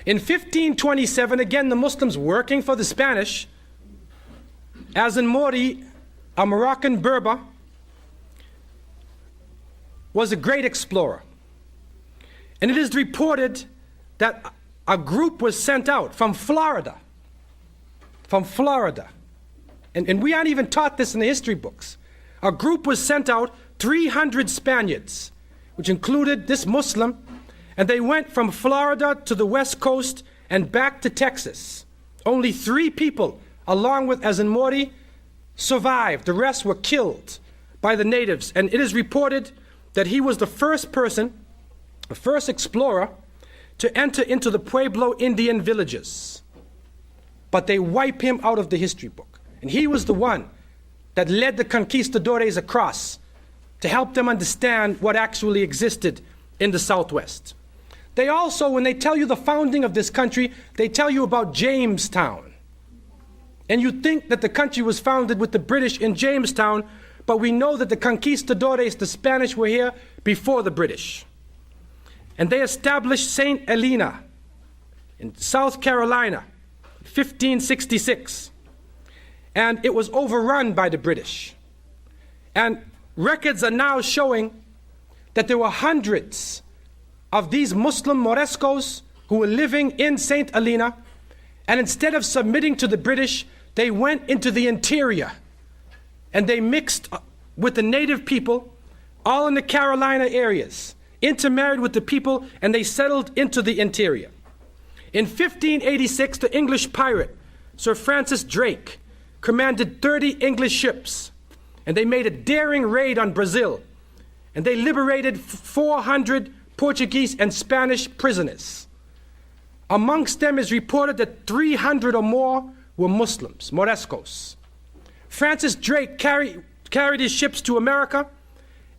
In 1527, again, the Muslims working for the Spanish, Azan Mori, a Moroccan Berber, was a great explorer. And it is reported that a group was sent out from Florida. And we aren't even taught this in the history books. A group was sent out, 300 Spaniards, which included this Muslim, and they went from Florida to the West Coast and back to Texas. Only 3 people, along with Azan Mori, survived. The rest were killed by the natives. And it is reported that he was the first person, the first explorer, to enter into the Pueblo Indian villages. But they wipe him out of the history book. And he was the one that led the conquistadores across to help them understand what actually existed in the Southwest. They also, when they tell you the founding of this country, they tell you about Jamestown. And you think that the country was founded with the British in Jamestown, but we know that the conquistadores, the Spanish, were here before the British. And they established St. Helena in South Carolina, 1566. And it was overrun by the British. And records are now showing that there were hundreds of these Muslim Morescos who were living in St. Helena, and instead of submitting to the British, they went into the interior and they mixed with the native people, all in the Carolina areas, intermarried with the people, and they settled into the interior. In 1586, the English pirate, Sir Francis Drake, commanded 30 English ships, and they made a daring raid on Brazil, and they liberated 400 Portuguese and Spanish prisoners. Amongst them is reported that 300 or more were Muslims, Morescos. Francis Drake carried his ships to America,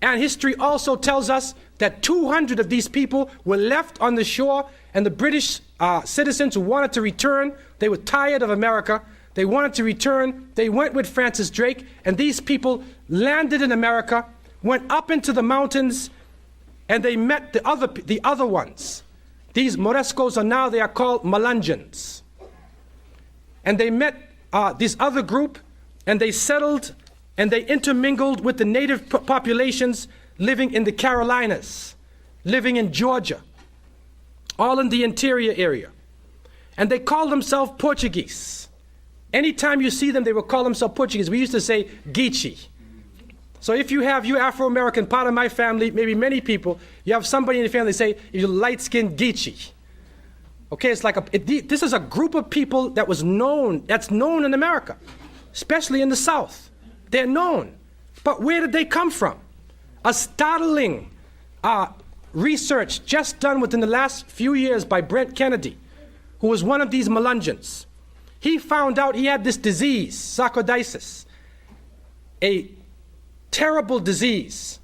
and history also tells us that 200 of these people were left on the shore, and the British citizens who wanted to return, they were tired of America, they wanted to return, they went with Francis Drake, and these people landed in America, went up into the mountains, and they met the other ones. These Morescos they are called Melungeons. And they met this other group, and they settled, and they intermingled with the native populations living in the Carolinas, living in Georgia, all in the interior area. And they called themselves Portuguese. Anytime you see them, they will call themselves Portuguese. We used to say Geechee. So if you Afro-American, part of my family, maybe many people, you have somebody in the family say, you're light-skinned Geechee. Okay, it's like this is a group of people that's known in America, especially in the South. They're known. But where did they come from? A startling research just done within the last few years by Brent Kennedy, who was one of these Melungeons. He found out he had this disease, sarcoidosis, a terrible disease.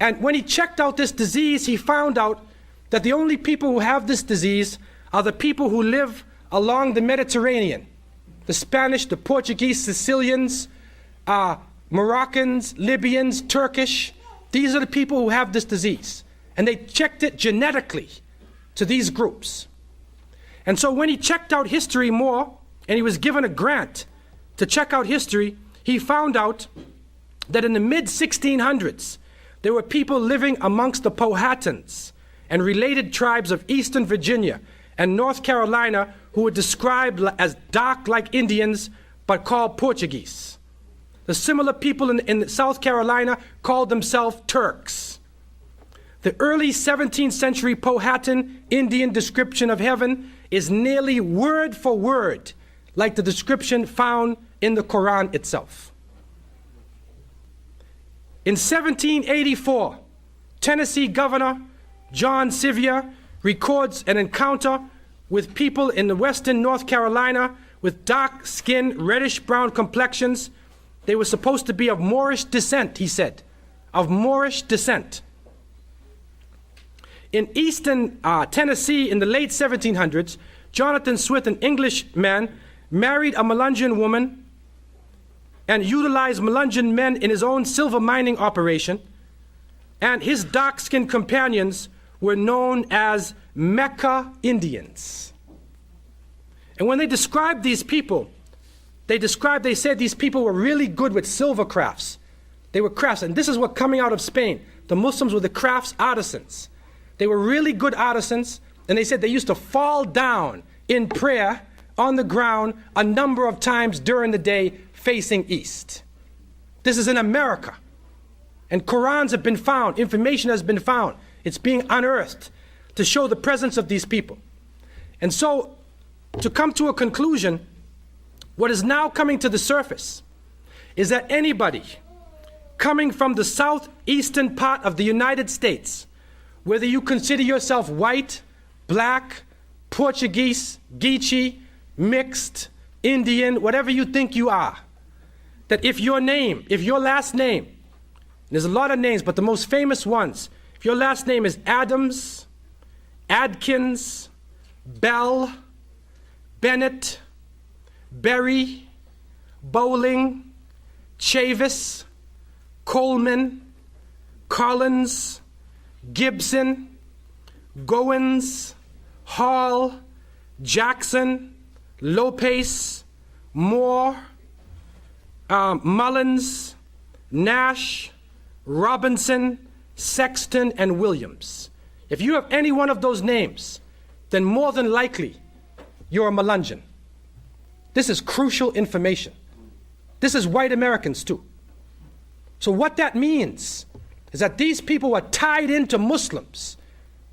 And when he checked out this disease, he found out that the only people who have this disease are the people who live along the Mediterranean. The Spanish, the Portuguese, Sicilians, Moroccans, Libyans, Turkish. These are the people who have this disease. And they checked it genetically to these groups. And so when he checked out history more, and he was given a grant to check out history, he found out that in the mid-1600s, there were people living amongst the Powhatans and related tribes of Eastern Virginia and North Carolina who were described as dark like Indians, but called Portuguese. The similar people in South Carolina called themselves Turks. The early 17th century Powhatan Indian description of heaven is nearly word for word like the description found in the Quran itself. In 1784, Tennessee Governor John Sevier records an encounter with people in the western North Carolina with dark skin, reddish-brown complexions. They were supposed to be of Moorish descent, he said, of Moorish descent. In eastern Tennessee in the late 1700s, Jonathan Swift, an Englishman, married a Melungeon woman and utilized Melungeon men in his own silver mining operation, and his dark-skinned companions were known as Mecca Indians. And when they described these people, they said these people were really good with silver crafts. They were crafts, and this is what coming out of Spain. The Muslims were the crafts artisans. They were really good artisans, and they said they used to fall down in prayer on the ground a number of times during the day facing east. This is in America. And Qurans have been found, information has been found. It's being unearthed to show the presence of these people. And so, to come to a conclusion, what is now coming to the surface is that anybody coming from the southeastern part of the United States, whether you consider yourself white, black, Portuguese, Geechee, mixed, Indian, whatever you think you are, that if your last name, there's a lot of names, but the most famous ones, if your last name is Adams, Adkins, Bell, Bennett, Berry, Bowling, Chavis, Coleman, Collins, Gibson, Goins, Hall, Jackson, Lopez, Moore, Mullins, Nash, Robinson, Sexton, and Williams. If you have any one of those names, then more than likely you're a Melungeon. This is crucial information. This is white Americans too. So what that means is that these people were tied into Muslims,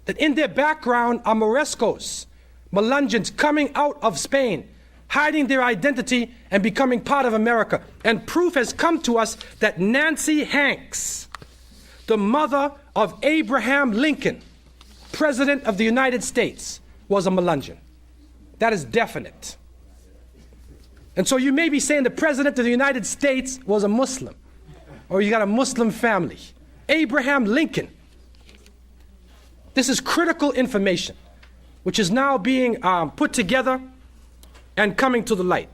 that in their background are Morescos, Melungeons coming out of Spain, hiding their identity and becoming part of America. And proof has come to us that Nancy Hanks, the mother of Abraham Lincoln, President of the United States, was a Melungeon. That is definite. And so you may be saying the President of the United States was a Muslim, or you got a Muslim family. Abraham Lincoln. This is critical information, which is now being put together and coming to the light.